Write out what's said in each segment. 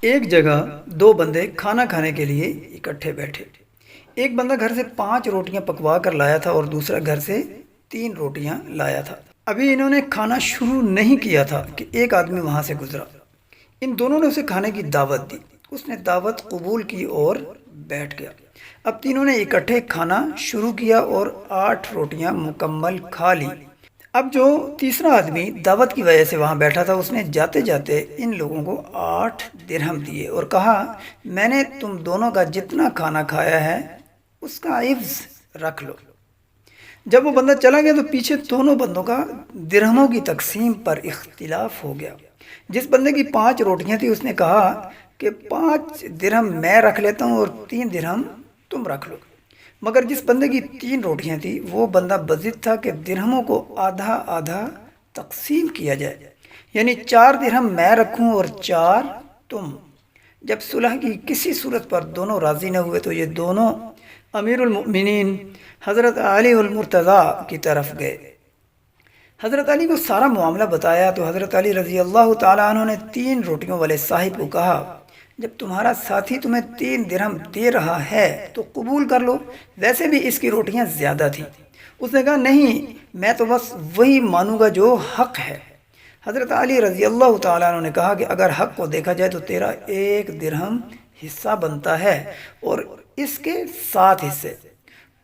ایک جگہ دو بندے کھانا کھانے کے لیے اکٹھے بیٹھے۔ ایک بندہ گھر سے 5 روٹیاں پکوا کر لایا تھا اور دوسرا گھر سے 3 روٹیاں لایا تھا۔ ابھی انہوں نے کھانا شروع نہیں کیا تھا کہ ایک آدمی وہاں سے گزرا۔ ان دونوں نے اسے کھانے کی دعوت دی۔ اس نے دعوت قبول کی اور بیٹھ گیا۔ اب تینوں نے اکٹھے کھانا شروع کیا اور 8 روٹیاں مکمل کھا لی۔ اب جو تیسرا آدمی دعوت کی وجہ سے وہاں بیٹھا تھا، اس نے جاتے جاتے ان لوگوں کو 8 درہم دیے اور کہا میں نے تم دونوں کا جتنا کھانا کھایا ہے اس کا عوض رکھ لو۔ جب وہ بندہ چلا گیا تو پیچھے دونوں بندوں کا درہموں کی تقسیم پر اختلاف ہو گیا۔ جس بندے کی 5 روٹیاں تھی اس نے کہا کہ 5 درہم میں رکھ لیتا ہوں اور 3 درہم تم رکھ لو، مگر جس بندے کی 3 روٹیاں تھی وہ بندہ بضد تھا کہ درہموں کو آدھا آدھا تقسیم کیا جائے، یعنی 4 درہم میں رکھوں اور 4 تم۔ جب صلح کی کسی صورت پر دونوں راضی نہ ہوئے تو یہ دونوں امیر المؤمنین حضرت علی المرتضیٰ کی طرف گئے۔ حضرت علی کو سارا معاملہ بتایا تو حضرت علی رضی اللہ تعالیٰ عنہ نے 3 روٹیوں والے صاحب کو کہا جب تمہارا ساتھی تمہیں 3 درہم دے رہا ہے تو قبول کر لو، ویسے بھی اس کی روٹیاں زیادہ تھیں۔ اس نے کہا نہیں، میں تو بس وہی مانوں گا جو حق ہے۔ حضرت علی رضی اللہ تعالیٰ عنہ نے کہا کہ اگر حق کو دیکھا جائے تو تیرا 1 درہم حصہ بنتا ہے اور اس کے 7 حصے۔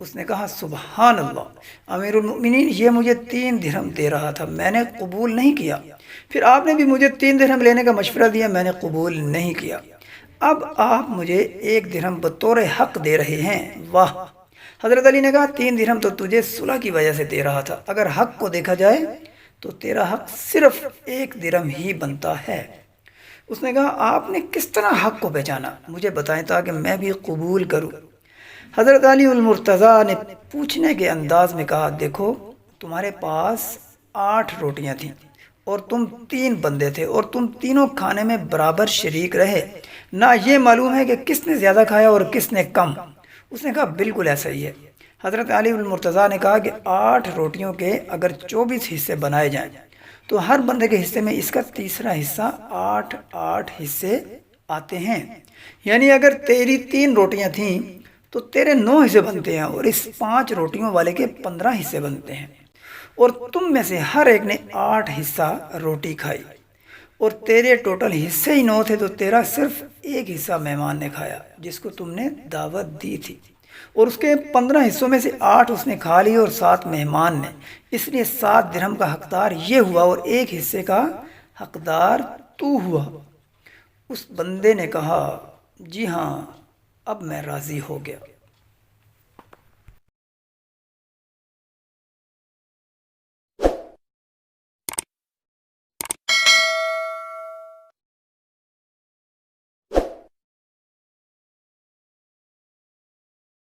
اس نے کہا سبحان اللہ، امیر المؤمنین یہ مجھے 3 درہم دے رہا تھا، میں نے قبول نہیں کیا۔ پھر آپ نے بھی مجھے 3 درہم لینے کا مشورہ دیا، میں نے قبول نہیں کیا۔ اب آپ مجھے 1 درہم بطور حق دے رہے ہیں، واہ۔ حضرت علی نے کہا 3 درہم تو تجھے صلح کی وجہ سے دے رہا تھا، اگر حق کو دیکھا جائے تو تیرا حق صرف 1 درہم ہی بنتا ہے۔ اس نے کہا آپ نے کس طرح حق کو پہچانا، مجھے بتائیں تاکہ میں بھی قبول کروں۔ حضرت علی المرتضیٰ نے پوچھنے کے انداز میں کہا دیکھو تمہارے پاس 8 روٹیاں تھیں اور تم 3 بندے تھے اور تم تینوں کھانے میں برابر شریک رہے، نہ یہ معلوم ہے کہ کس نے زیادہ کھایا اور کس نے کم۔ اس نے کہا بالکل ایسا ہی ہے۔ حضرت علی المرتضیٰ نے کہا کہ 8 روٹیوں کے اگر 24 حصے بنائے جائیں تو ہر بندے کے حصے میں اس کا تیسرا حصہ 8 حصے آتے ہیں، یعنی اگر تیری 3 روٹیاں تھیں تو تیرے 9 حصے بنتے ہیں اور اس 5 روٹیوں والے کے 15 حصے بنتے ہیں، اور تم میں سے ہر ایک نے 8 حصہ روٹی کھائی اور تیرے ٹوٹل حصے ہی 9 تھے تو تیرا صرف 1 حصہ مہمان نے کھایا جس کو تم نے دعوت دی تھی، اور اس کے 15 حصوں میں سے 8 اس نے کھا لی اور 7 مہمان نے، اس لیے 7 درہم کا حقدار یہ ہوا اور 1 حصے کا حقدار تو ہوا۔ اس بندے نے کہا جی ہاں اب میں راضی ہو گیا۔